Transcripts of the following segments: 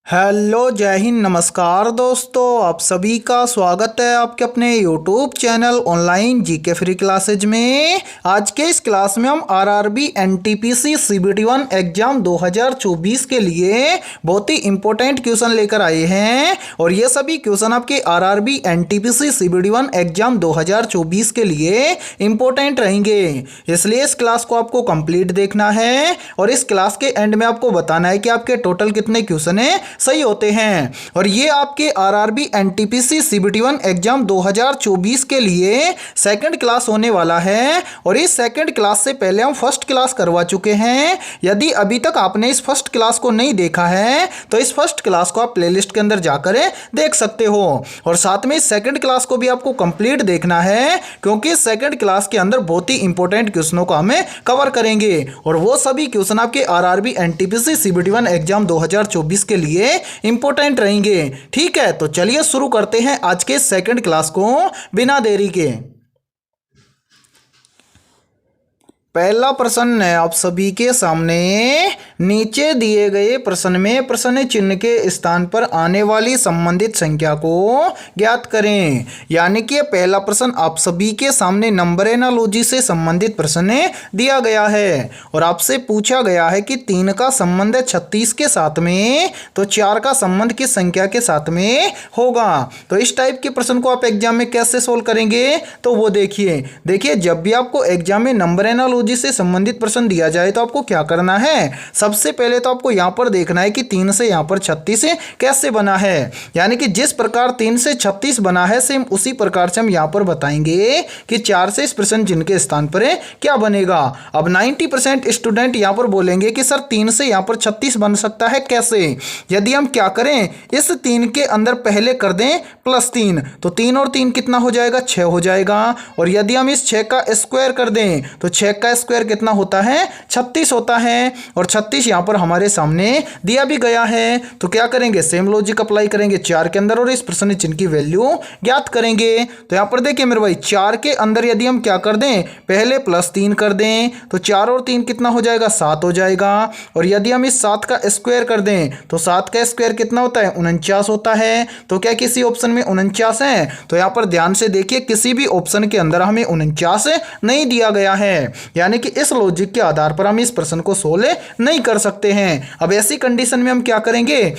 Hello जय हिंद नमस्कार दोस्तों, आप सभी का स्वागत है आपके अपने YouTube channel online GK free classes में। आज के इस क्लास में हम आरआरबी एनटीपीसी सीबीटी 1 एग्जाम 2024 के लिए बहुत ही इंपॉर्टेंट क्वेश्चन लेकर आए हैं और ये सभी क्वेश्चन आपके आरआरबी एनटीपीसी सीबीटी 1 एग्जाम 2024 के लिए इंपॉर्टेंट रहेंगे, इसलिए इस क्लास को आपको कंप्लीट देखना है और इस क्लास के एंड में आपको बताना है कि आपके टोटल कितने क्वेश्चन है सही होते हैं। और ये आपके आरआरबी एनटीपीसी सीबीटी 1 एग्जाम 2024 के लिए सेकंड क्लास होने वाला है और इस सेकंड क्लास से पहले हम फर्स्ट क्लास करवा चुके हैं। यदि अभी तक आपने इस फर्स्ट क्लास को नहीं देखा है तो इस फर्स्ट क्लास को आप प्लेलिस्ट के अंदर जाकर देख सकते हो और साथ में इस सेकंड क्लास को भी आपको कंप्लीट देखना है क्योंकि सेकंड क्लास के अंदर बहुत ही इंपॉर्टेंट क्वेश्चनों को हमें कवर करेंगे और वो सभी क्वेश्चन आपके आरआरबी एनटीपीसी सीबीटी 1 एग्जाम 2024 के लिए इंपॉर्टेंट रहेंगे। ठीक है, तो चलिए शुरू करते हैं आज के सेकंड क्लास को बिना देरी के। पहला प्रश्न है आप सभी के सामने, नीचे दिए गए प्रश्न में प्रश्न चिन्ह के स्थान पर आने वाली संबंधित संख्या को ज्ञात करें। यानी कि पहला प्रश्न आप सभी के सामने नंबर एनालॉजी से संबंधित प्रश्न दिया गया है और आपसे पूछा गया है कि 3 का संबंध है 36 के साथ में, तो 4 का संबंध किस संख्या के साथ में होगा। तो इस टाइप के प्रश्न को आप एग्जाम में कैसे सोल्व करेंगे, तो वो देखिए जब भी आपको एग्जाम में नंबर एनालॉजी से संबंधित प्रश्न दिया जाए तो आपको क्या करना है, सबसे पहले तो आपको यहां पर देखना है कि 3 से यहां पर 36 कैसे बना है। यानी कि जिस प्रकार 3 से 36 बना है सेम उसी प्रकार से हम यहां पर बताएंगे कि 4 से इस प्रश्न चिन्ह के स्थान पर क्या बनेगा। अब 90% स्टूडेंट यहां पर बोलेंगे कि सर 3 से यहां पर 36 बन सकता है कैसे। यदि हम क्या करें, इस 3 के अंदर पहले कर दें +3, तो 3 और 3 कितना हो जाएगा, 6 हो जाएगा। और यदि हम इस 6 का स्क्वायर कर दें तो 6 का स्क्वायर कितना होता है, 36 होता है और 36 यहां पर हमारे सामने दिया भी गया है। तो क्या करेंगे, सेम लॉजिक अप्लाई करेंगे 4 के अंदर और इस प्रश्न चिन्ह की वैल्यू ज्ञात करेंगे। तो यहां पर देखिए मेरे भाई 4 के अंदर यदि हम क्या कर दें, पहले +3 कर दें तो 4 और 3 कितना हो जाएगा, 7 हो जाएगा। और यदि हम इस 7 का स्क्वायर कर दें तो 7 का स्क्वायर कितना होता है, 49 होता है। तो क्या किसी ऑप्शन में 49 है, तो यहां पर ध्यान से देखिए किसी भी ऑप्शन के अंदर हमें 49 नहीं दिया गया है, यानी कि इस लॉजिक के आधार पर हम इस प्रश्न को सोल्व नहीं कर सकते हैं। अब ऐसी कंडीशन में हम क्या करेंगे,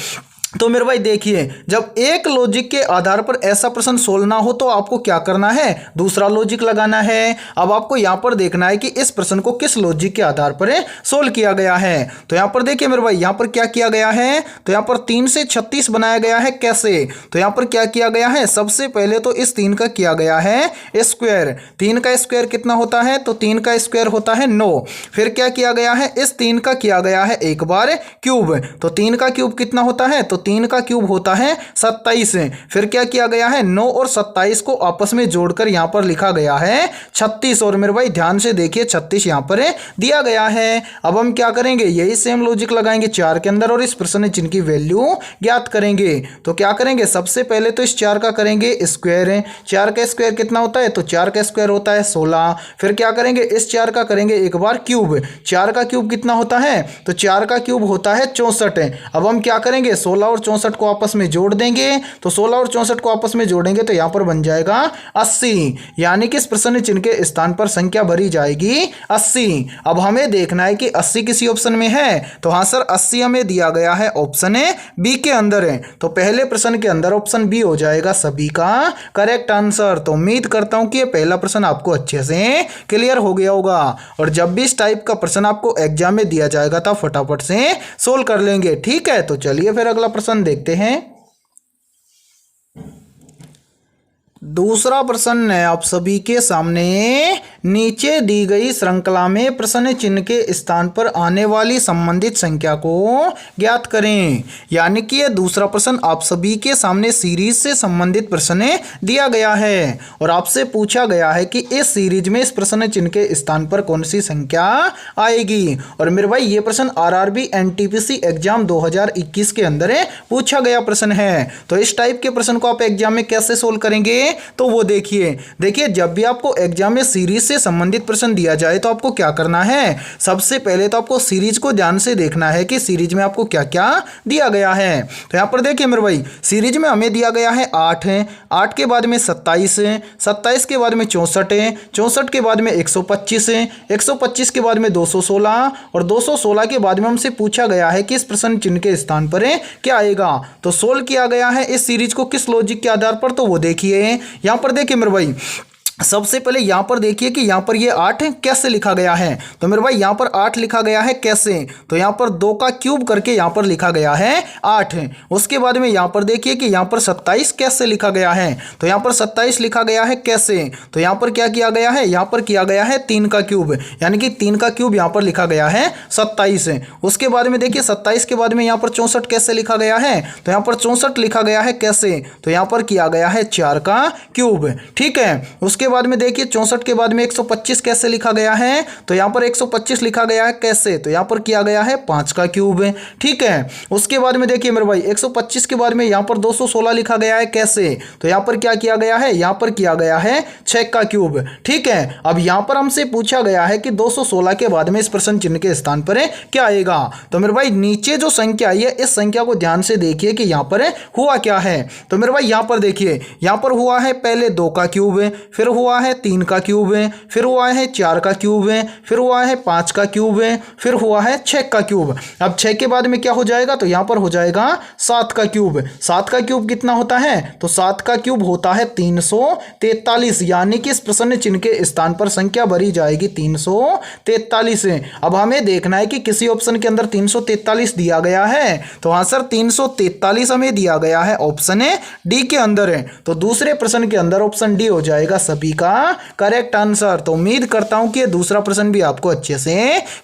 तो मेरे भाई देखिए जब एक लॉजिक के आधार पर ऐसा प्रश्न सोल्व ना हो तो आपको क्या करना है, दूसरा लॉजिक लगाना है। अब आपको यहां पर देखना है कि इस प्रश्न को किस लॉजिक के आधार पर सोल्व किया गया है। तो यहां पर देखिए मेरे भाई यहां पर क्या किया गया है, तो यहां पर 3 से 36 बनाया गया है कैसे, तो यहां पर क्या किया गया है, सबसे पहले तो इस 3 का किया गया है स्क्वायर। 3 का स्क्वायर कितना होता है, तो 3 का स्क्वायर होता है 9। फिर क्या किया गया है, इस 3 का किया गया है एक बार क्यूब, तो 3 का क्यूब कितना होता है, तो 3 का क्यूब होता है 27। फिर क्या किया गया है, 9 और 27 को आपस में जोड़कर यहां पर लिखा गया है 36। और मेरे भाई ध्यान से देखिए 36 यहां पर दिया गया है। अब हम क्या करेंगे, यही सेम लॉजिक लगाएंगे 4 के अंदर और इस प्रश्न चिन्ह की वैल्यू ज्ञात करेंगे। तो क्या करेंगे, सबसे पहले तो इस 4 का करेंगे स्क्वायर। 4 का स्क्वायर कितना होता है, तो 4 का स्क्वायर होता है 16। फिर क्या करेंगे, इस 4 का करेंगे एक बार क्यूब। 4 का क्यूब कितना होता है, तो 4 का क्यूब होता है 64। अब हम क्या करेंगे, 16 और 64 को आपस में जोड़ देंगे, तो 16 और 64 को आपस में जोड़ेंगे तो यहां पर बन जाएगा 80। यानी कि इस प्रश्न चिन्ह के स्थान पर संख्या भरी जाएगी 80। अब हमें देखना है कि 80 किसी ऑप्शन में है, तो हां सर 80 हमें दिया गया है ऑप्शन बी के अंदर है, तो पहले प्रश्न के अंदर ऑप्शन बी हो जाएगा सभी का करेक्ट आंसर। तो उम्मीद करता हूं कि यह पहला प्रश्न आपको अच्छे से क्लियर हो गया होगा और जब भी इस टाइप का प्रश्न आपको एग्जाम में दिया जाएगा तो फटाफट से सोल्व कर लेंगे। ठीक है, तो चलिए फिर अगला प्रश्न देखते हैं। दूसरा प्रश्न है आप सभी के सामने, नीचे दी गई श्रृंखला में प्रश्न चिन्ह के स्थान पर आने वाली संबंधित संख्या को ज्ञात करें। यानी कि यह दूसरा प्रश्न आप सभी के सामने सीरीज से संबंधित प्रश्न दिया गया है और आपसे पूछा गया है कि इस सीरीज में इस प्रश्न चिन्ह के स्थान पर कौन सी संख्या आएगी। और मेरे भाई ये प्रश्न आरआरबी एनटीपीसी एग्जाम 2021 के अंदर पूछा गया प्रश्न है। तो इस टाइप के प्रश्न को आप एग्जाम में कैसे सोल्व करेंगे, तो वो देखिए जब भी आपको एग्जाम में सीरीज से संबंधित प्रश्न दिया जाए तो आपको क्या करना है, सबसे पहले तो आपको सीरीज को ध्यान से देखना है कि सीरीज में आपको क्या क्या दिया गया है। तो यहाँ पर देखिए मेरे भाई, सीरीज में हमें दिया गया है 8 है, 8 के बाद में 27 है, 27 के बाद में 64 है, 64 के बाद में 125 है, 125 के बाद में 216 और 216 के बाद में हमसे पूछा गया है कि इस प्रश्न चिन्ह के स्थान पर क्या आएगा। तो सोल्व किया गया है इस सीरीज को किस लॉजिक के आधार पर, तो वो देखिए यहाँ पर देखिए मेरे भाई, सबसे पहले यहाँ पर देखिए कि यहाँ पर ये 8 कैसे लिखा गया है। तो मेरे भाई यहाँ पर 8 लिखा गया है कैसे, तो यहाँ पर 2 का क्यूब करके यहाँ पर लिखा गया है 8। उसके बाद में यहाँ पर देखिए कि यहाँ पर 27 कैसे लिखा गया है, तो यहाँ पर 27 लिखा गया है कैसे, तो यहाँ पर क्या किया गया है, यहाँ पर किया गया है 3 का क्यूब, यानी कि 3 का क्यूब यहाँ पर लिखा गया है 27। उसके बाद में देखिए 27 के बाद में यहाँ पर 64 कैसे लिखा गया है, तो यहाँ पर 64 लिखा गया है कैसे, तो यहाँ पर किया गया है 4 का क्यूब। ठीक है, उसके बाद में देखिए 64 के बाद में 125 कैसे लिखा गया है, तो यहाँ पर 125 लिखा गया है कैसे, तो यहाँ पर किया गया है 5 का क्यूब। ठीक है, उसके बाद में देखिए मेरे भाई 125 के बाद में यहाँ पर 216 लिखा गया है कैसे, तो यहाँ पर क्या किया गया है, यहाँ पर किया गया है 6 का क्यूब। ठीक है, अब यहाँ पर हमसे पूछा गया है कि 216 के बाद में इस प्रश्न चिन्ह के स्थान पर क्या आएगा। तो मेरे भाई नीचे जो संख्या आई है इस संख्या को ध्यान से देखिए कि यहाँ पर हुआ क्या है। तो मेरे भाई यहाँ पर देखिए, यहाँ पर हुआ है पहले 2 का क्यूब, फिर हुआ है 3 का क्यूब, फिर हुआ है 4 का क्यूब, फिर हुआ है 5 का क्यूब, फिर हुआ है 6 का क्यूब। अब 6 के बाद में क्या हो जाएगा, तो यहाँ पर हो जाएगा 7 का क्यूब। 7 का क्यूब कितना होता है, तो 7 का क्यूब होता है 343, यानी कि इस प्रश्न चिन्ह के स्थान पर संख्या भरी जाएगी 343। अब हमें देखना है कि किसी ऑप्शन के अंदर 343 दिया गया है, तो हाँ सर 343 हमें दिया गया है ऑप्शन डी के अंदर है, तो दूसरे प्रश्न के अंदर ऑप्शन डी हो जाएगा सभी का करेक्ट आंसर। तो उम्मीद करता हूं कि ये दूसरा प्रश्न भी आपको अच्छे से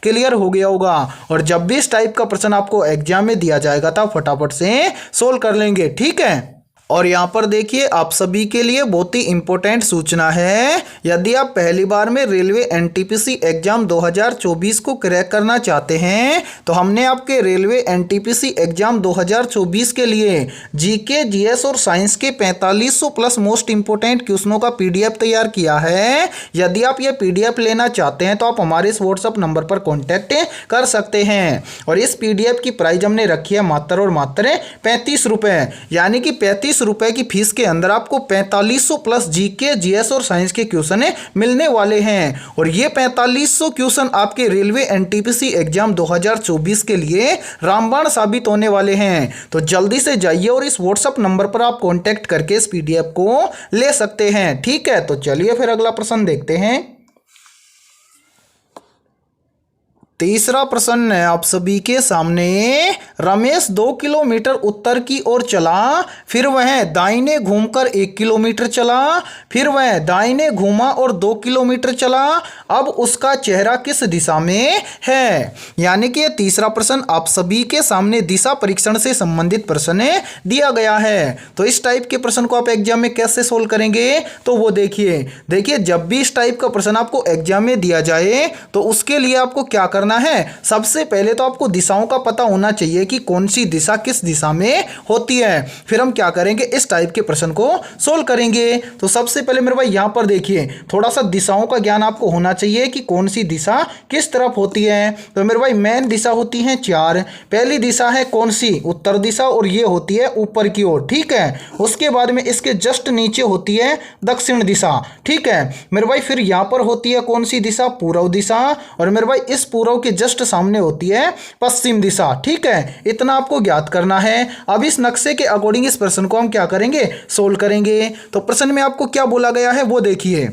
क्लियर हो गया होगा, और जब भी इस टाइप का प्रश्न आपको एग्जाम में दिया जाएगा तो फटाफट से सोल्व कर लेंगे। ठीक है, और यहाँ पर देखिए आप सभी के लिए बहुत ही इंपॉर्टेंट सूचना है, यदि आप पहली बार में रेलवे एनटीपीसी एग्जाम 2024 को क्रैक करना चाहते हैं तो हमने आपके रेलवे एनटीपीसी एग्जाम 2024 के लिए जीके, जीएस और साइंस के 4500 प्लस मोस्ट इंपोर्टेंट क्वेश्चनों का पीडीएफ तैयार किया है। यदि आप ये पीडीएफ लेना चाहते हैं तो आप हमारे इस व्हाट्सएप नंबर पर कॉन्टैक्ट कर सकते हैं, और इस पीडीएफ की प्राइस हमने रखी है मात्र और मात्र 35 रुपये, यानी कि 35 रुपए की फीस के अंदर आपको 4500 प्लस जीके, जीएस और साइंस के क्वेश्चन मिलने वाले हैं, और ये 4500 क्वेश्चन आपके रेलवे एनटीपीसी एग्जाम 2024 के लिए रामबाण साबित होने वाले हैं। तो जल्दी से जाइए और इस व्हाट्सएप नंबर पर आप कांटेक्ट करके इस पीडीएफ को ले सकते हैं। ठीक है, तो चलिए फिर अगला प्रश्न देखते हैं। तीसरा प्रश्न है आप सभी के सामने, रमेश 2 किलोमीटर उत्तर की ओर चला, फिर वह दाहिने घूमकर 1 किलोमीटर चला, फिर वह दाहिने घूमा और 2 किलोमीटर चला, अब उसका चेहरा किस दिशा में है। यानी कि यह तीसरा प्रश्न आप सभी के सामने दिशा परीक्षण से संबंधित प्रश्न दिया गया है। तो इस टाइप के प्रश्न को आप एग्जाम में कैसे सोल्व करेंगे, तो वो देखिए जब भी इस टाइप का प्रश्न आपको एग्जाम में दिया जाए तो उसके लिए आपको क्या करना है, सबसे पहले तो आपको दिशाओं का पता होना चाहिए कि कौन सी दिशा किस दिशा में होती है। फिर हम क्या करेंगे, इस टाइप के प्रश्न को सोल्व करेंगे। तो सबसे पहले मेरे भाई यहाँ पर देखिए, थोड़ा सा दिशाओं का ज्ञान आपको होना चाहिए कि कौन सी दिशा किस तरफ होती है। तो मेरे भाई मेन दिशा होती है 4। पहली दिशा है कौन सी, उत्तर दिशा, और ये होती है ऊपर की ओर। ठीक है, उसके बाद में इसके जस्ट नीचे होती है दक्षिण दिशा। ठीक है मेरे भाई, फिर यहाँ पर होती है कौन सी दिशा, पूर्व दिशा, और मेरे भाई इस पूर्व के जस्ट सामने होती है पश्चिम दिशा। ठीक है, इतना आपको ज्ञात करना है। अब इस नक्शे के अकॉर्डिंग इस प्रश्न को हम क्या करेंगे, सोल्व करेंगे। तो प्रश्न में आपको क्या बोला गया है वो देखिए।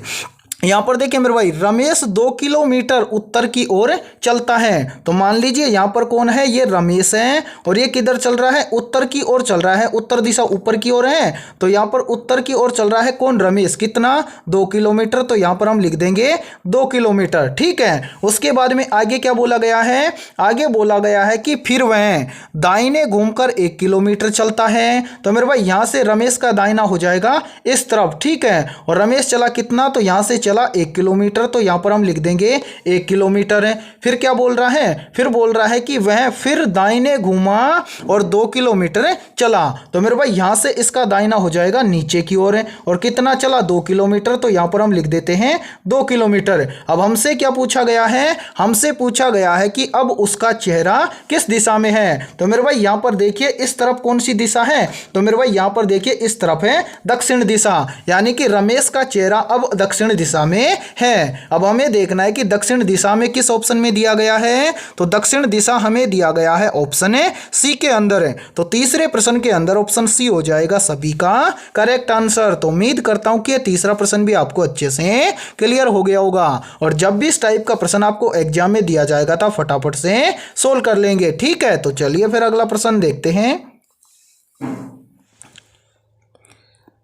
यहाँ पर देखिए मेरे भाई, रमेश 2 किलोमीटर उत्तर की ओर चलता है। तो मान लीजिए यहाँ पर कौन है, ये रमेश है, और ये किधर चल रहा है, उत्तर की ओर चल रहा है। उत्तर दिशा ऊपर की ओर है, तो यहाँ पर उत्तर की ओर चल रहा है कौन, रमेश। कितना, 2 किलोमीटर। तो यहाँ पर हम लिख देंगे 2 किलोमीटर। ठीक है, उसके बाद में आगे क्या बोला गया है, आगे बोला गया है कि फिर वह दाहिने घूमकर 1 किलोमीटर चलता है। तो मेरे भाई यहाँ से रमेश का दाहिना हो जाएगा इस तरफ। ठीक है, और रमेश चला कितना, तो यहाँ से चला 1 किलोमीटर, तो यहाँ पर हम लिख देंगे 1 किलोमीटर है। फिर क्या बोल रहा है, फिर बोल रहा है कि वह फिर दाहिने घूमा और 2 किलोमीटर चला। तो मेरे भाई यहाँ से इसका दाहिना हो जाएगा नीचे की ओर है, और कितना चला 2 किलोमीटर, तो यहाँ पर हम लिख देते हैं 2 किलोमीटर। अब हमसे क्या पूछा गया है, हमसे पूछा गया है कि अब उसका चेहरा किस दिशा में है। तो मेरे भाई यहाँ पर देखिए इस तरफ कौन सी दिशा है, तो मेरे भाई यहाँ पर देखिए इस तरफ है दक्षिण दिशा, यानी कि रमेश का चेहरा अब दक्षिण दिशा में है। अब हमें देखना है कि दक्षिण दिशा में किस ऑप्शन में दिया गया है, तो दक्षिण दिशा हमें दिया गया है ऑप्शन सी के अंदर है। तो तीसरे प्रश्न के अंदर ऑप्शन सी हो जाएगा सभी का करेक्ट आंसर। तो उम्मीद करता हूं कि ये तीसरा प्रश्न भी आपको अच्छे से क्लियर हो गया होगा, और जब भी इस टाइप का प्रश्न आपको एग्जाम में दिया जाएगा तो फटाफट से सोल्व कर लेंगे। ठीक है, तो चलिए फिर अगला प्रश्न देखते हैं।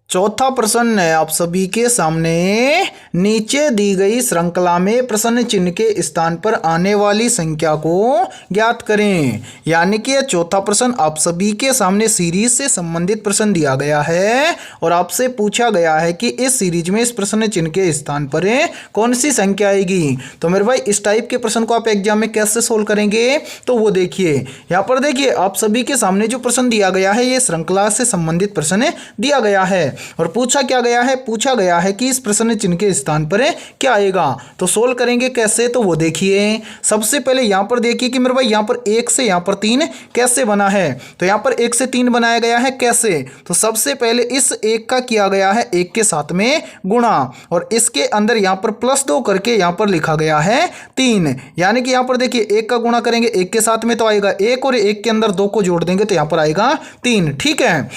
चौथा प्रश्न है आप सभी के सामने, नीचे दी गई श्रृंखला में प्रश्न चिन्ह के स्थान पर आने वाली संख्या को ज्ञात करें। यानी कि यह चौथा प्रश्न आप सभी के सामने सीरीज से संबंधित प्रश्न दिया गया है, और आपसे पूछा गया है कि इस सीरीज में इस प्रश्न चिन्ह के स्थान पर कौन सी संख्या आएगी। तो मेरे भाई इस टाइप के प्रश्न को आप एग्जाम में कैसे सोल्व करेंगे, तो वो देखिए यहाँ पर देखिए आप सभी के सामने जो प्रश्न दिया गया है ये श्रृंखला से संबंधित प्रश्न दिया गया है, और पूछा क्या गया है, पूछा गया है कि इस प्रश्न चिन्ह के स्थान पर क्या आएगा। तो सोल्व करेंगे कैसे, तो वो देखिए सबसे पहले यहां पर देखिए कि मेरे भाई यहां पर 1 से यहां पर 3 कैसे बना है। तो यहां पर 1 से 3 बनाया गया है कैसे, तो सबसे पहले इस 1 का किया गया है 1 के साथ में गुणा, और इसके अंदर यहां पर +2 करके यहां पर लिखा गया है 3। यानी कि यहां पर देखिए 1 का गुणा करेंगे 1 के साथ में तो आएगा 1, और 1 के अंदर 2 को जोड़ देंगे तो यहां पर आएगा 3। ठीक है,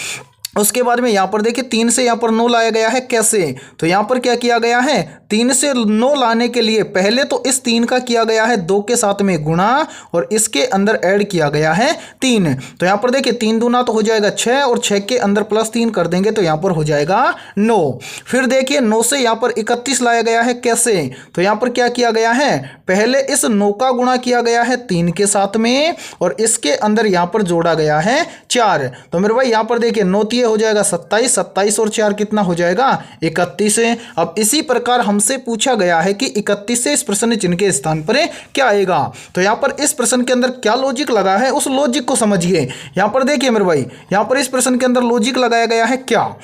उसके बाद में यहाँ पर देखिए 3 से यहाँ पर 9 लाया गया है कैसे, तो यहाँ पर क्या किया गया है, 3 से 9 लाने के लिए पहले तो इस 3 का किया गया है 2 के साथ में गुणा, और इसके अंदर ऐड किया गया है 3। तो यहाँ पर देखिए 3 दूना तो हो जाएगा 6, और 6 के अंदर +3 कर देंगे तो यहाँ पर हो जाएगा 9। फिर देखिए 9 से यहाँ पर 31 लाया गया है कैसे, तो यहाँ पर क्या किया गया है, पहले इस 9 का गुणा किया गया है 3 के साथ में, और इसके अंदर यहाँ पर जोड़ा गया है 4। तो मेरे भाई यहाँ पर देखिए 9 हो जाएगा 27, 27 और 4 कितना हो जाएगा 31 है। अब इसी प्रकार हमसे पूछा गया है कि 31 से इस प्रश्न चिन्ह के स्थान पर क्या आएगा। तो यहां पर इस प्रश्न के अंदर क्या लॉजिक लगा है उस लॉजिक को समझिए। यहां पर देखिए मेरे भाई यहां पर इस प्रश्न के अंदर लॉजिक लगाया गया है क्या,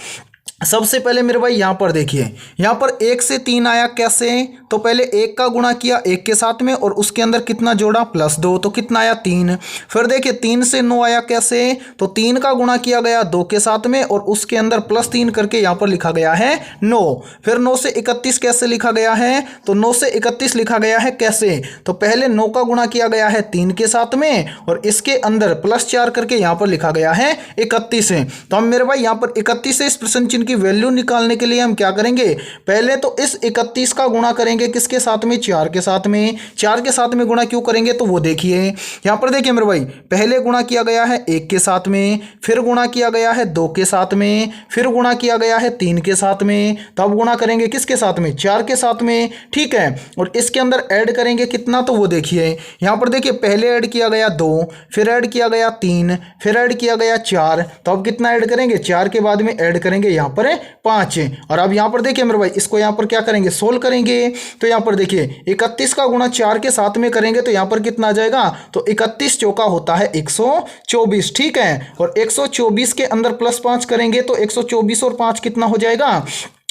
सबसे पहले मेरे भाई यहाँ पर देखिए यहाँ पर 1 से 3 आया कैसे, तो पहले 1 का गुणा किया 1 के साथ में और उसके अंदर कितना जोड़ा +2 तो कितना आया 3। फिर देखिए 3 से 9 आया कैसे, तो 3 का गुणा किया गया 2 के साथ में और उसके अंदर +3 करके यहाँ पर लिखा गया है 9। फिर 9 से 31 कैसे लिखा गया है, तो 9 से 31 लिखा गया है कैसे, तो पहले 9 का गुणा किया गया है 3 के साथ में और इसके अंदर +4 करके यहाँ पर लिखा गया है 31। तो हम मेरे भाई यहाँ पर 31 से इस प्रश्न चिन्ह की वैल्यू निकालने के लिए हम क्या करेंगे, पहले तो इस 31 का गुणा करेंगे किसके साथ में, 4 के साथ में। 4 के साथ में गुणा क्यों करेंगे, तो वो देखिए यहां पर देखिए मेरे भाई पहले गुणा किया गया है 1 के साथ में, फिर गुणा किया गया है 2 के साथ में, फिर गुणा किया गया है 3 के साथ में, तो अब गुणा करेंगे किसके साथ में, 4 के साथ में। ठीक है, और इसके अंदर ऐड करेंगे कितना, तो वो देखिए यहां पर देखिए पहले ऐड किया गया 2, फिर ऐड किया गया 3, फिर ऐड किया गया 4, तो अब कितना ऐड करेंगे, 4 के बाद में ऐड करेंगे यहां पर 5। और अब यहां पर देखिए मेरे भाई इसको यहां पर क्या करेंगे, सोल्व करेंगे। तो यहां पर देखिए 31 का गुणा 4 के साथ में करेंगे तो यहां पर कितना आ जाएगा, तो 31 चौका होता है 124। ठीक है, और 124 के अंदर +5 करेंगे तो 124 और 5 कितना हो जाएगा,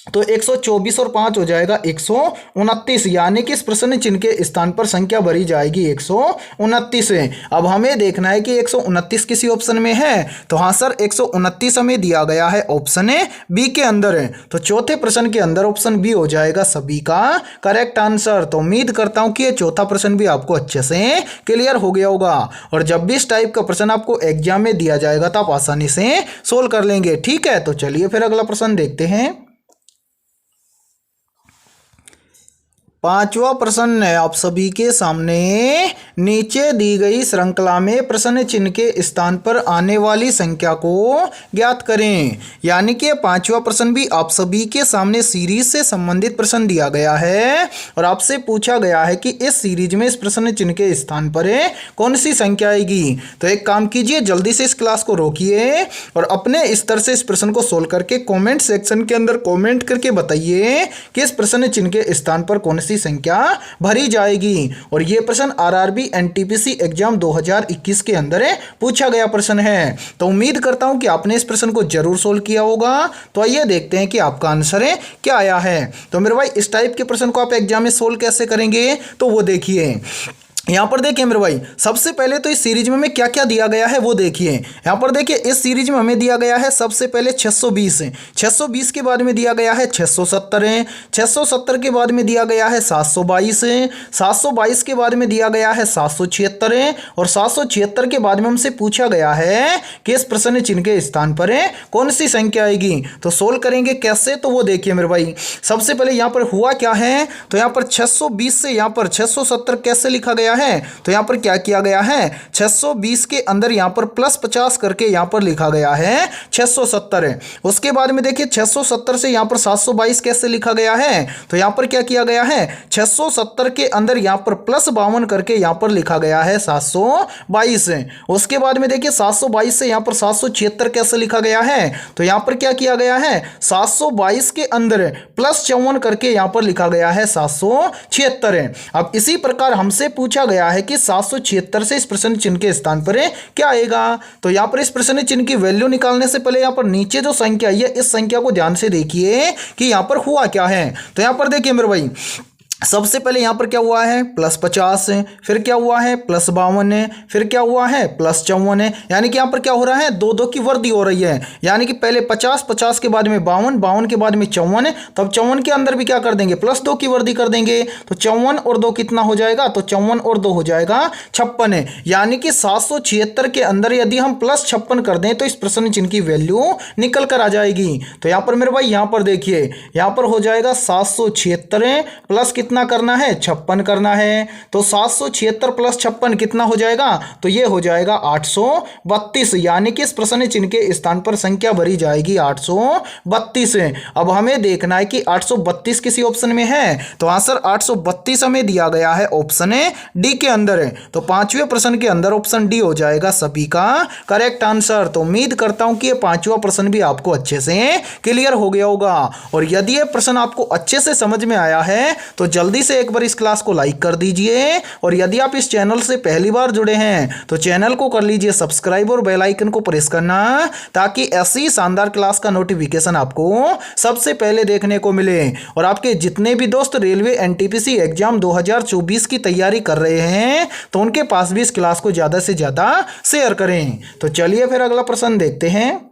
तो 124 और 5 हो जाएगा 129। यानी कि इस प्रश्न चिन्ह के स्थान पर संख्या भरी जाएगी 129 है। अब हमें देखना है कि 129 किसी ऑप्शन में है, तो हाँ सर 129 हमें दिया गया है ऑप्शन बी के अंदर है। तो चौथे प्रश्न के अंदर ऑप्शन बी हो जाएगा सभी का करेक्ट आंसर। तो उम्मीद करता हूं कि ये चौथा प्रश्न भी आपको अच्छे से क्लियर हो गया होगा, और जब भी इस टाइप का प्रश्न आपको एग्जाम में दिया जाएगा तो आप आसानी से सोल्व कर लेंगे। ठीक है, तो चलिए फिर अगला प्रश्न देखते हैं। पांचवा प्रश्न है आप सभी के सामने, नीचे दी गई श्रृंखला में प्रश्न चिन्ह के स्थान पर आने वाली संख्या को ज्ञात करें। यानी कि पांचवा प्रश्न भी आप सभी के सामने सीरीज से संबंधित प्रश्न दिया गया है और आपसे पूछा गया है कि इस सीरीज में इस प्रश्न चिन्ह के स्थान पर कौन सी संख्या आएगी। तो एक काम कीजिए, जल्दी से इस क्लास को रोकिए और अपने स्तर से इस प्रश्न को सोल्व करके कॉमेंट सेक्शन के अंदर कॉमेंट करके बताइए कि इस प्रश्न चिन्ह के स्थान पर कौन सी संख्या भरी जाएगी। और यह प्रश्न आरआरबी एनटीपीसी एग्जाम 2021 के अंदर पूछा गया प्रश्न है। तो उम्मीद करता हूं कि आपने इस प्रश्न को जरूर सोल्व किया होगा। तो आइए देखते हैं कि आपका आंसर क्या आया है। तो मेरे भाई इस टाइप के प्रश्न को आप एग्जाम में सोल्व कैसे करेंगे, तो वो देखिए। यहाँ पर देखिए मेरे भाई, सबसे पहले तो इस सीरीज में हमें क्या क्या दिया गया है वो देखिए। यहाँ पर देखिए इस सीरीज में हमें दिया गया है सबसे पहले 620 है, 620 के बाद में दिया गया है 670 है, 670 के बाद में दिया गया है 722 है, 722 के बाद में दिया गया है 776 है और 776 के बाद में हमसे पूछा गया है कि इस प्रश्न चिन्ह के स्थान पर कौन सी संख्या आएगी। तो सोल्व करेंगे कैसे, तो वो देखिए मेरे भाई। सबसे पहले यहाँ पर हुआ क्या है, तो यहाँ पर 620 से यहाँ पर 670 कैसे लिखा गया है, तो यहां पर क्या किया गया है, 620 के अंदर यहां पर प्लस 50 करके यहां पर लिखा गया है 670 है। उसके बाद में देखिए 670 से यहां पर 722 कैसे लिखा गया है, तो यहां पर क्या किया गया है, 670 के अंदर यहां पर प्लस 52 करके यहां पर लिखा गया है 722 है। उसके बाद में देखिए 722 से यहां पर 776 कैसे लिखा गया है, तो यहां पर क्या किया गया है, 722 के अंदर प्लस 54 करके यहां पर लिखा गया है 776 है। अब इसी प्रकार हमसे पूछा गया है कि 776 से इस प्रश्न चिन्ह के स्थान पर क्या आएगा। तो यहां पर इस प्रश्न चिन्ह की वैल्यू निकालने से पहले यहां पर नीचे जो संख्या है इस संख्या को ध्यान से देखिए कि यहां पर हुआ क्या है। तो यहां पर देखिए मेरे भाई, सबसे पहले यहां पर क्या हुआ है, प्लस 50 है, फिर क्या हुआ है, प्लस 52 है, फिर क्या हुआ है, प्लस 54 है। यानी कि यहां पर क्या हो रहा है, दो दो की वृद्धि हो रही है। यानी कि पहले 50, 50 के बाद में 52, 52 के बाद में 54 है, तब 54 के अंदर भी क्या कर देंगे, प्लस 2 की वृद्धि कर देंगे। तो 54 और 2 कितना हो जाएगा, तो 54 और 2 हो जाएगा 56 है। यानी कि 776 के अंदर यदि हम प्लस 56 कर दें तो इस प्रश्न चिन्ह की वैल्यू निकल कर आ जाएगी। तो यहां पर मेरे भाई यहां पर देखिए, यहां पर हो जाएगा 776 प्लस कितना करना है, 56 करना है। तो 776 प्लस 56 कितना हो जाएगा, तो ये हो जाएगा 832। यानी कि इस प्रश्न चिन्ह के स्थान पर संख्या भरी जाएगी 832 है। अब हमें देखना है कि 832 किसी ऑप्शन में है, तो आंसर 832 हमें दिया गया है ऑप्शन डी के अंदर है। तो पांचवें प्रश्न के अंदर ऑप्शन डी हो जाएगा सभी का करेक्ट आंसर। तो उम्मीद करता हूं कि ये पांचवा प्रश्न भी आपको अच्छे से क्लियर हो गया होगा। और यदि ये प्रश्न आपको अच्छे से समझ में आया है तो जल्दी से एक बार इस क्लास को लाइक कर दीजिए। और यदि आप इस चैनल से पहली बार जुड़े हैं तो चैनल को कर लीजिए सब्सक्राइब और बेल आइकन को प्रेस करना, ताकि ऐसी शानदार क्लास का नोटिफिकेशन आपको सबसे पहले देखने को मिले। और आपके जितने भी दोस्त रेलवे एनटीपीसी एग्जाम 2024 की तैयारी कर रहे हैं तो उनके पास भी इस क्लास को ज्यादा से ज्यादा शेयर करें। तो चलिए फिर अगला प्रश्न देखते हैं।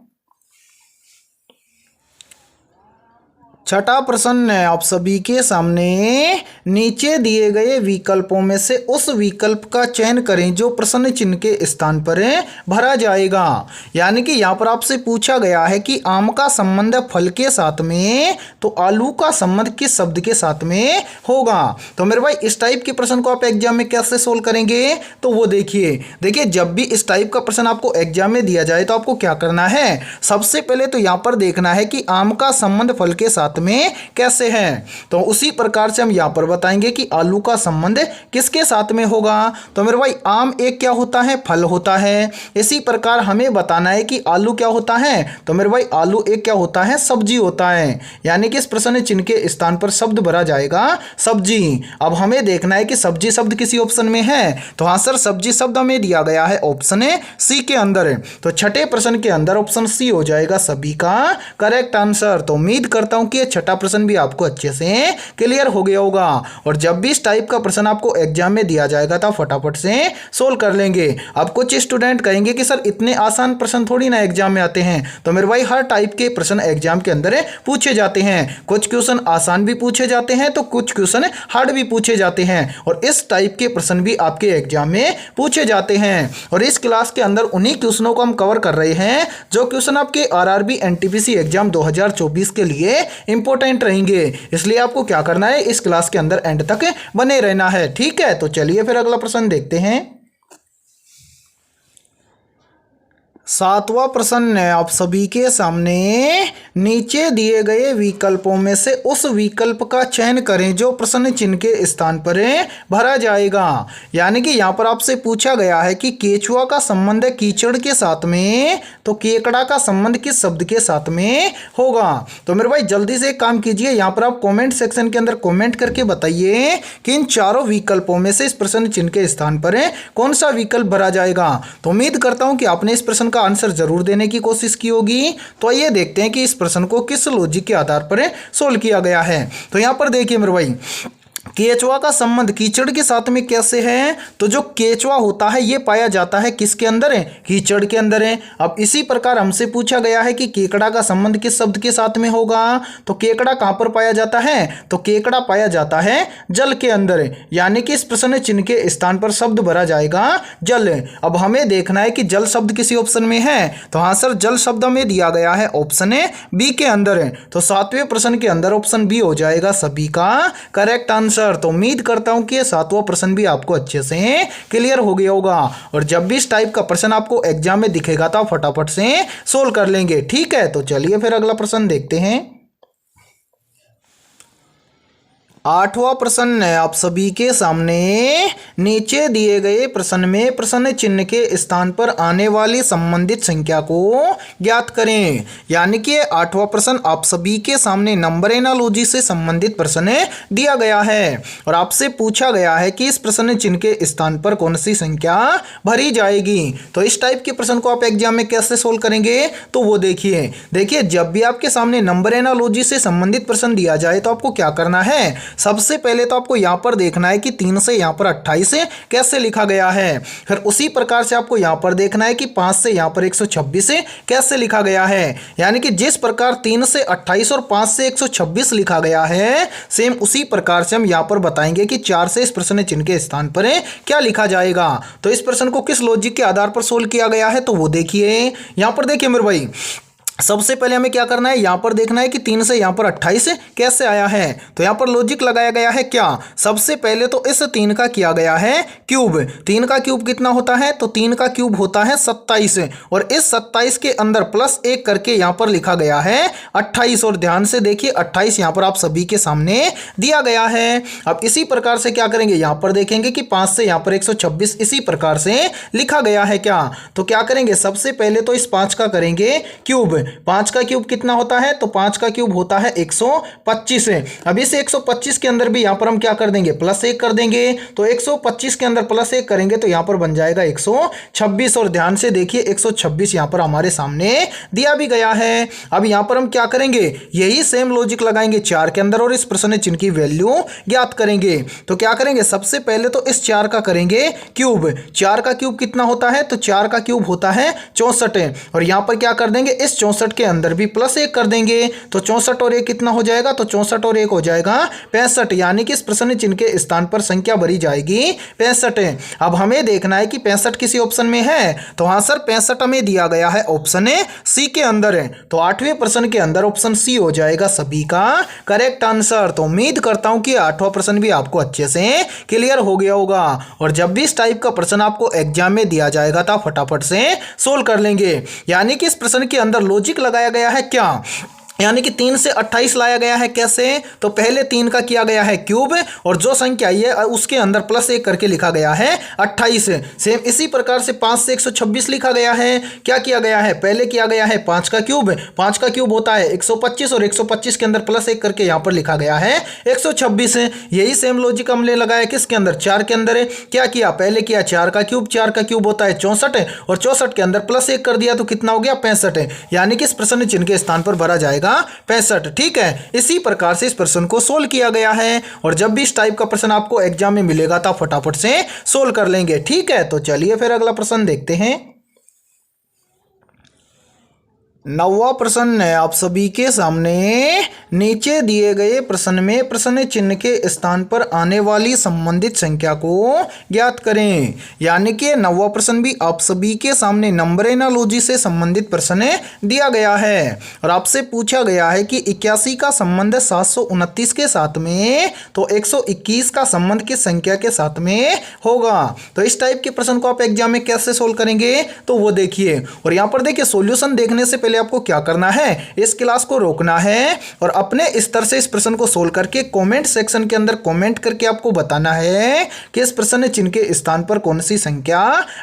छठा प्रश्न है आप सभी के सामने, नीचे दिए गए विकल्पों में से उस विकल्प का चयन करें जो प्रश्न चिन्ह के स्थान पर भरा जाएगा। यानी कि यहाँ पर आपसे पूछा गया है कि आम का संबंध फल के साथ में, तो आलू का संबंध किस शब्द के साथ में होगा। तो मेरे भाई इस टाइप के प्रश्न को आप एग्जाम में कैसे सोल्व करेंगे, तो वो देखिए जब भी इस टाइप का प्रश्न आपको एग्जाम में दिया जाए तो आपको क्या करना है, सबसे पहले तो यहाँ पर देखना है कि आम का संबंध फल के साथ में कैसे है। तो उसी प्रकार से हम यहां पर बताएंगे कि आलू का संबंध किसके साथ में होगा। तो मेरे भाई आम एक क्या होता है, फल होता है। इसी प्रकार हमें बताना है कि आलू क्या होता है, तो मेरे भाई आलू एक क्या होता है, सब्जी होता है। यानी कि इस प्रश्न चिन्ह के स्थान पर शब्द भरा जाएगा सब्जी। अब हमें देखना है कि सब्जी शब्द किसी ऑप्शन में है, तो आंसर सब्जी शब्द हमें दिया गया है ऑप्शन सी के अंदर। तो छठे प्रश्न के अंदर ऑप्शन सी हो जाएगा सभी का करेक्ट आंसर। तो उम्मीद करता हूं कि छठा प्रश्न भी आपको अच्छे से क्लियर हो गया होगा। और जब भी इस टाइप का प्रश्न आपको एग्जाम में दिया जाएगा तो फटाफट से सोल्व कर लेंगे। अब कुछ स्टूडेंट कहेंगे कि सर इतने आसान प्रश्न थोड़ी ना एग्जाम में आते हैं, तो मेरे भाई हर टाइप के प्रश्न एग्जाम के अंदर पूछे जाते हैं। कुछ क्वेश्चन आसान भी पूछे जाते हैं तो कुछ क्वेश्चन हार्ड भी पूछे जाते हैं, और इस टाइप के प्रश्न भी आपके एग्जाम में पूछे जाते हैं। और इस क्लास के अंदर उन्हीं क्वेश्चनों को हम कवर कर रहे हैं जो क्वेश्चन आपके आरआरबी एनटीपीसी एग्जाम 2024 के लिए इंपॉर्टेंट रहेंगे। इसलिए आपको क्या करना है, इस क्लास के अंदर एंड तक बने रहना है। ठीक है, तो चलिए फिर अगला प्रश्न देखते हैं। 7वां प्रश्न है आप सभी के सामने, नीचे दिए गए विकल्पों में से उस विकल्प का चयन करें जो प्रश्न चिन्ह के स्थान पर भरा जाएगा। यानी कि यहाँ पर आपसे पूछा गया है कि केचुआ का संबंध है कीचड़ के साथ में, तो केकड़ा का संबंध किस शब्द के साथ में होगा। तो मेरे भाई जल्दी से एक काम कीजिए, यहाँ पर आप कमेंट सेक्शन के अंदर कमेंट करके बताइए कि इन चारों विकल्पों में से इस प्रश्न चिन्ह के स्थान पर कौन सा विकल्प भरा जाएगा। तो उम्मीद करता हूँ कि आपने इस प्रश्न का आंसर जरूर देने की कोशिश की होगी। तो आइए देखते हैं कि इस प्रश्न को किस लॉजिक के आधार पर सोल्व किया गया है। तो यहां पर देखिए मेरे भाई, केचुआ का संबंध कीचड़ के साथ में कैसे है, तो जो केचुआ होता है ये पाया जाता है किसके अंदर है, कीचड़ के अंदर है। अब इसी प्रकार हमसे पूछा गया है कि केकड़ा का संबंध किस शब्द के साथ में होगा, तो केकड़ा कहां पर पाया जाता है, तो केकड़ा पाया जाता है जल के अंदर है। यानी कि इस प्रश्न चिन्ह के स्थान पर शब्द भरा जाएगा जल। अब हमें देखना है कि जल शब्द किसी ऑप्शन में है, तो हाँ सर जल शब्द में दिया गया है ऑप्शन है बी के अंदर है। तो 7वें प्रश्न के अंदर ऑप्शन बी हो जाएगा सभी का करेक्ट आंसर। तो उम्मीद करता हूं कि 7वां प्रश्न भी आपको अच्छे से क्लियर हो गया होगा। और जब भी इस टाइप का प्रश्न आपको एग्जाम में दिखेगा तो आप फटाफट से सोल्व कर लेंगे। ठीक है, तो चलिए फिर अगला प्रश्न देखते हैं। 8वां प्रश्न है आप सभी के सामने, नीचे दिए गए प्रश्न में प्रश्न चिन्ह के स्थान पर आने वाली संबंधित संख्या को ज्ञात करें। यानी कि 8वां प्रश्न आप सभी के सामने नंबर एनालॉजी से संबंधित प्रश्न दिया गया है और आपसे पूछा गया है कि इस प्रश्न चिन्ह के स्थान पर कौन सी संख्या भरी जाएगी। तो इस टाइप के प्रश्न को आप एग्जाम में कैसे सोल्व करेंगे, तो वो देखिए जब भी आपके सामने नंबर एनालॉजी से संबंधित प्रश्न दिया जाए तो आपको क्या करना है, सबसे पहले तो आपको यहां पर देखना है कि 3 से यहां पर 28 कैसे लिखा गया है। फिर उसी प्रकार से आपको यहां पर देखना है कि 5 से यहां पर 126 कैसे लिखा गया है। यानी कि जिस प्रकार 3 से 28 और 5 से 126 लिखा गया है, सेम उसी प्रकार से हम यहां पर बताएंगे कि 4 से इस प्रश्न चिन्ह के स्थान पर क्या लिखा जाएगा। तो इस प्रश्न को किस लॉजिक के आधार पर सोल्व किया गया है, तो वो देखिए यहां पर देखिए मेरे भाई, सबसे पहले हमें क्या करना है, यहां पर देखना है कि 3 से यहां पर 28 कैसे आया है। तो यहां पर लॉजिक लगाया गया है क्या, सबसे पहले तो इस 3 का किया गया है क्यूब। 3 का क्यूब कितना होता है, तो 3 का क्यूब होता है 27 और इस 27 के अंदर प्लस 1 करके यहां पर लिखा गया है 28। और ध्यान से देखिए 28 यहां पर आप सभी के सामने दिया गया है। अब इसी प्रकार से क्या करेंगे, यहां पर देखेंगे कि 5 से यहां पर 126 इसी प्रकार से लिखा गया है क्या। तो क्या करेंगे, सबसे पहले तो इस 5 का करेंगे क्यूब। 5 का क्यूब कितना होता है, तो 5 का क्यूब होता है 125 है। अब इस 125 के अंदर भी यहां पर हम क्या कर देंगे, प्लस 1 कर देंगे। तो 125 के अंदर प्लस 1 करेंगे तो यहां पर बन जाएगा 126। और ध्यान से देखिए 126 यहां पर हमारे सामने दिया भी गया है। अब यहां पर हम क्या करेंगे, यही सेम लॉजिक लगाएंगे 4 के अंदर और इस प्रश्न चिन्ह की वैल्यू ज्ञात करेंगे। तो क्या करेंगे, सबसे पहले तो इस 4 का करेंगे क्यूब। 4 का क्यूब कितना होता है, तो 4 का क्यूब होता है 64 और यहां पर क्या कर देंगे, इस 64 के अंदर भी प्लस 1 कर देंगे। तो 64 और 1 कितना हो जाएगा, तो 64 और 1 हो जाएगा 65। यानी कि इस प्रश्न चिन्ह के स्थान पर संख्या भरी जाएगी 65। अब हमें देखना है कि 65 किसी ऑप्शन में है, तो हाँ सर 65 हमें दिया गया है ऑप्शन सी के अंदर है। तो 8वें प्रश्न के अंदर ऑप्शन सी हो जाएगा सभी का करेक्ट आंसर। तो उम्मीद करता हूं कि 8वां प्रश्न भी आपको अच्छे से क्लियर हो गया होगा और जब भी इस टाइप का प्रश्न आपको एग्जाम में दिया जाएगा तो आप फटाफट से सोल्व कर लेंगे। यानी कि इस प्रश्न के अंदर लॉजिक लगाया गया है क्या, यानी कि 3 से 28 लाया गया है कैसे, तो पहले 3 का किया गया है क्यूब और जो संख्या आई है उसके अंदर प्लस 1 करके लिखा गया है 28। सेम इसी प्रकार से 5 से 126 लिखा गया है, क्या किया गया है, पहले किया गया है 5 का क्यूब। 5 का क्यूब होता है 125 और 125 के अंदर प्लस 1 करके यहाँ पर लिखा गया है 126। यही सेम लॉजिक हमने लगाया किसके अंदर, 4 के अंदर। क्या किया, पहले किया 4 का क्यूब। 4 का क्यूब होता है 64 और 64 के अंदर प्लस 1 कर दिया तो कितना हो गया 65। यानी कि इस प्रश्न चिन्ह के स्थान पर भरा जाएगा 65। ठीक है, इसी प्रकार से इस प्रश्न को सोल्व किया गया है और जब भी इस टाइप का प्रश्न आपको एग्जाम में मिलेगा तो आप फटाफट से सोल्व कर लेंगे। ठीक है, तो चलिए फिर अगला प्रश्न देखते हैं। 9वां प्रश्न है आप सभी के सामने। नीचे दिए गए प्रश्न में प्रश्न चिन्ह के स्थान पर आने वाली संबंधित संख्या को ज्ञात करें। यानी कि 9वां प्रश्न भी आप सभी के सामने नंबर एनालॉजी से संबंधित प्रश्न दिया गया है और आपसे पूछा गया है कि 81 का संबंध 729 के साथ में, तो 121 का संबंध किस संख्या के साथ में होगा। तो इस टाइप के प्रश्न को आप एग्जाम में कैसे सोल्व करेंगे तो वो देखिए। और यहाँ पर देखिए सॉल्यूशन देखने से पहले आपको क्या करना है, इस क्लास को रोकना है और अपने स्तर से इस प्रश्न को सोल्व करके कमेंट सेक्शन के अंदर कमेंट करके आपको बताना है कि इस प्रश्न चिन्ह के स्थान पर कौन सी संख्या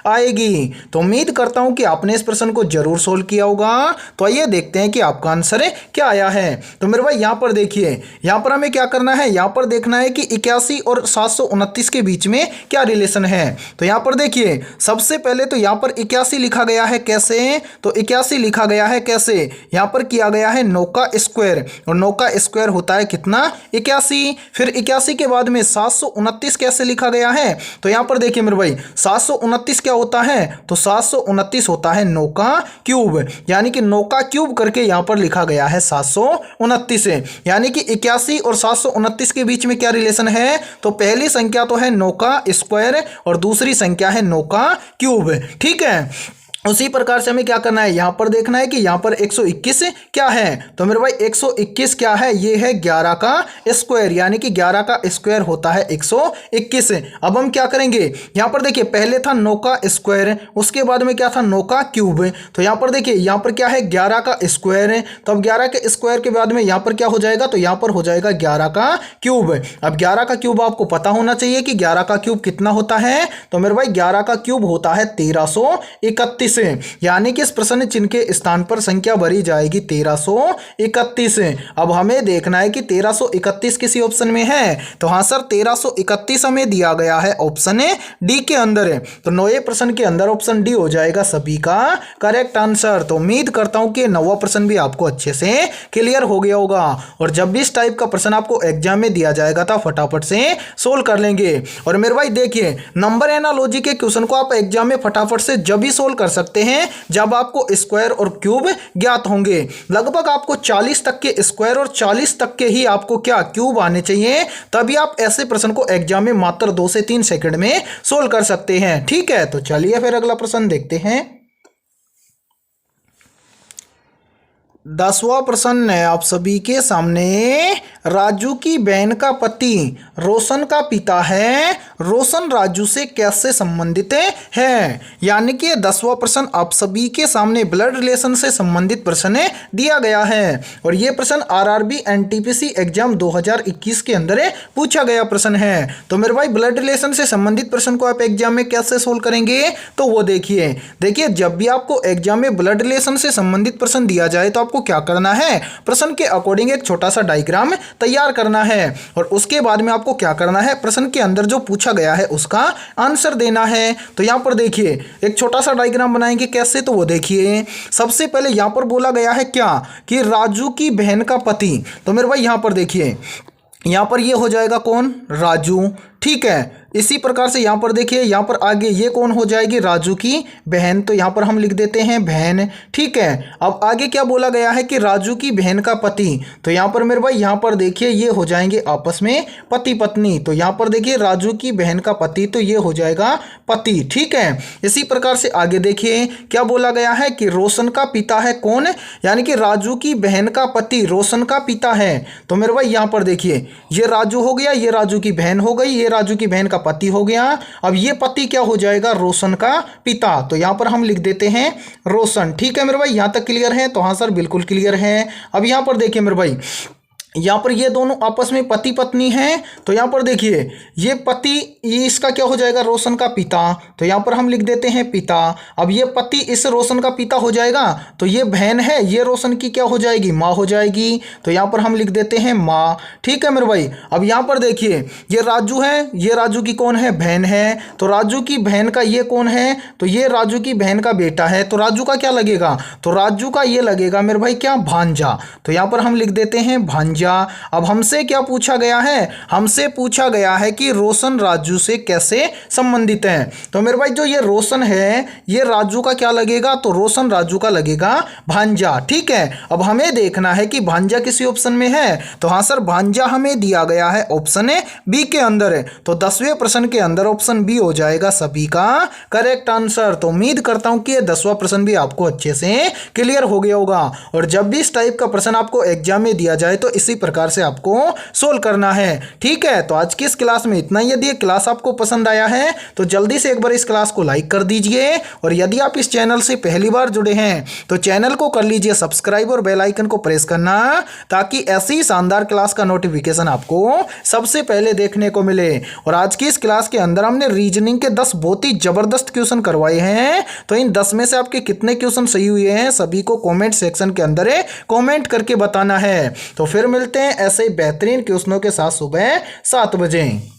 आएगी। तो उम्मीद करता हूं कि आपने इस प्रश्न को जरूर सोल्व किया होगा। तो आइए देखते हैं कि आपका आंसर क्या आया है। तो मेरे भाई यहां पर देखिए, यहां पर हमें क्या करना है, यहां पर देखना है कि 81 और 729 के बीच में क्या रिलेशन है। तो यहां पर देखिए सबसे पहले तो यहां पर 81 लिखा गया है कैसे, तो 81 लिखा गया है कैसे, यहां पर किया गया है 9 का स्क्वायर और 9 का स्क्वायर होता है कितना 81। फिर 81 के बाद में 729 कैसे लिखा गया है, तो यहां पर देखिए मेरे भाई 729 क्या होता है, तो 729 होता है 9 का क्यूब, यानी कि 9 का क्यूब करके यहां पर लिखा गया है 729 है। यानी कि 81 और 729 के बीच में क्या रिलेशन है, तो पहली संख्या तो है 9 का स्क्वायर और दूसरी संख्या है 9 का क्यूब। ठीक है, उसी प्रकार से हमें क्या करना है, यहां पर देखना है कि यहां पर 121 क्या है। तो मेरे भाई 121 क्या है, ये है 11 का स्क्वायर, यानी कि 11 का स्क्वायर होता है 121। अब हम क्या करेंगे, यहां पर देखिए पहले था 9 का स्क्वायर, उसके बाद में क्या था 9 का क्यूब। तो यहां पर देखिए यहां पर क्या है 11 का स्क्वायर, तो अब 11 के स्क्वायर के बाद में यहां पर क्या हो जाएगा, तो यहां पर हो जाएगा 11 का क्यूब। अब 11 का क्यूब आपको पता होना चाहिए कि 11 का क्यूब कितना होता है, तो मेरे भाई 11 का क्यूब होता है 1331, यानी कि इस प्रश्न चिन्ह के स्थान पर संख्या भरी जाएगी 1331। अब हमें देखना है कि 1331 किसी ऑप्शन में है, तो हाँ सर 1331 हमें दिया गया है ऑप्शन डी के अंदर है। तो 9वें प्रश्न के अंदर ऑप्शन डी हो जाएगा सभी का करेक्ट आंसर। तो उम्मीद करता हूं कि 9वां प्रश्न भी आपको अच्छे से क्लियर हो गया होगा और जब भी इस टाइप का प्रश्न आपको एग्जाम में दिया जाएगा तो फटाफट से सोल्व कर लेंगे। और मेरे भाई देखिए नंबर एनालॉजी के क्वेश्चन को आप एग्जाम में फटाफट से जब भी सोल्व कर सकते हैं जब आपको स्क्वायर और क्यूब ज्ञात होंगे। लगभग आपको 40 तक के स्क्वायर और 40 तक के ही आपको क्या क्यूब आने चाहिए, तभी आप ऐसे प्रश्न को एग्जाम में मात्र 2 से 3 सेकंड में सोल्व कर सकते हैं। ठीक है, तो चलिए फिर अगला प्रश्न देखते हैं। 10वां प्रश्न है आप सभी के सामने। राजू की बहन का पति रोशन का पिता है, रोशन राजू से कैसे संबंधित है। यानी कि 10वां प्रश्न आप सभी के सामने ब्लड रिलेशन से संबंधित प्रश्न दिया गया है और यह प्रश्न आरआरबी एनटीपीसी एग्जाम 2021 के अंदर पूछा गया प्रश्न है। तो मेरे भाई ब्लड रिलेशन से संबंधित प्रश्न को आप एग्जाम में कैसे सोल्व करेंगे, तो वो देखिए जब भी आपको एग्जाम में ब्लड रिलेशन से संबंधित प्रश्न दिया जाए तो आपको क्या करना है, प्रश्न के अकॉर्डिंग एक छोटा सा डायग्राम तैयार करना है और उसके बाद में आपको क्या करना है, प्रश्न के अंदर जो पूछा गया है उसका आंसर देना है। तो यहां पर देखिए एक छोटा सा डायग्राम बनाएंगे कैसे, तो वो देखिए सबसे पहले यहां पर बोला गया है क्या कि राजू की बहन का पति। तो मेरे भाई यहां पर देखिए यहां पर ये हो जाएगा कौन, राजू। ठीक है, इसी प्रकार से यहाँ पर देखिए यहाँ पर आगे ये कौन हो जाएगी, राजू की बहन। तो यहाँ पर हम लिख देते हैं बहन। ठीक है, अब आगे क्या बोला गया है कि राजू की बहन का पति। तो यहाँ पर मेरे भाई यहाँ पर देखिए ये हो जाएंगे आपस में पति पत्नी। तो यहाँ पर देखिए राजू की बहन का पति, तो ये हो जाएगा पति। ठीक है, इसी प्रकार से आगे देखिए क्या बोला गया है कि रोशन का पिता है कौन, यानी कि राजू की बहन का पति रोशन का पिता है। तो मेरे भाई यहाँ पर देखिए ये राजू हो गया, ये राजू की बहन हो गई, ये राजू की बहन का पति हो गया। अब ये पति क्या हो जाएगा, रोशन का पिता। तो यहां पर हम लिख देते हैं रोशन। ठीक है मेरे भाई, यहां तक क्लियर है, तो हाँ सर बिल्कुल क्लियर है। अब यहां पर देखिए मेरे भाई यहाँ पर ये दोनों आपस में पति पत्नी हैं। तो यहाँ पर देखिए ये पति, ये इसका क्या हो जाएगा, रोशन का पिता। तो यहाँ पर हम लिख देते हैं पिता। अब ये पति इस रोशन का पिता हो जाएगा, तो ये बहन है, ये रोशन की क्या हो जाएगी, माँ हो जाएगी। तो यहाँ पर हम लिख देते हैं माँ। ठीक है मेरे भाई, अब यहाँ पर देखिए ये राजू है, ये राजू की कौन है, बहन है। तो राजू की बहन का ये कौन है, तो ये राजू की बहन का बेटा है। तो राजू का क्या लगेगा, तो राजू का ये लगेगा मेरे भाई क्या, भांजा। तो यहाँ पर हम लिख देते हैं भांजा। भांजा। अब हमसे क्या पूछा गया है? हमसे पूछा गया है कि रोशन राजू से कैसे संबंधित है। तो मेरे भाई जो ये रोशन है ये राजू का क्या लगेगा? तो रोशन राजू का लगेगा भांजा। ठीक है, अब हमें देखना है कि भांजा किसी ऑप्शन में है। तो हाँ सर, भांजा हमें दिया गया है ऑप्शन ए बी के अंदर है। तो 10वें प्रश्न के अंदर ऑप्शन बी हो जाएगा सभी का करेक्ट आंसर। तो उम्मीद करता हूं कि ये 10वां प्रश्न भी आपको अच्छे से क्लियर हो गया होगा। और जब भी इस टाइप का प्रश्न आपको एग्जाम में दिया जाए तो इसी प्रकार से आपको सोल्व करना है। ठीक है, तो आज की इस क्लास में इतना ही। यदि ये क्लास आपको पसंद आया है तो जल्दी से एक बार इस क्लास को लाइक कर दीजिए। और यदि आप इस चैनल से पहली बार जुड़े हैं तो चैनल को कर लीजिए सब्सक्राइब और बेल आइकन को प्रेस करना, ताकि ऐसी शानदार क्लास का नोटिफिकेशन आपको सबसे पहले देखने को मिले। और आज की इस क्लास के अंदर हमने रीजनिंग के 10 बहुत ही जबरदस्त क्वेश्चन करवाए हैं। तो इन 10 में से आपके कितने क्वेश्चन सही हुए हैं सभी को कमेंट सेक्शन के अंदर कमेंट करके बताना है। तो फिर मिलते हैं ऐसे ही बेहतरीन क्वेश्चनों के साथ सुबह 7 बजे।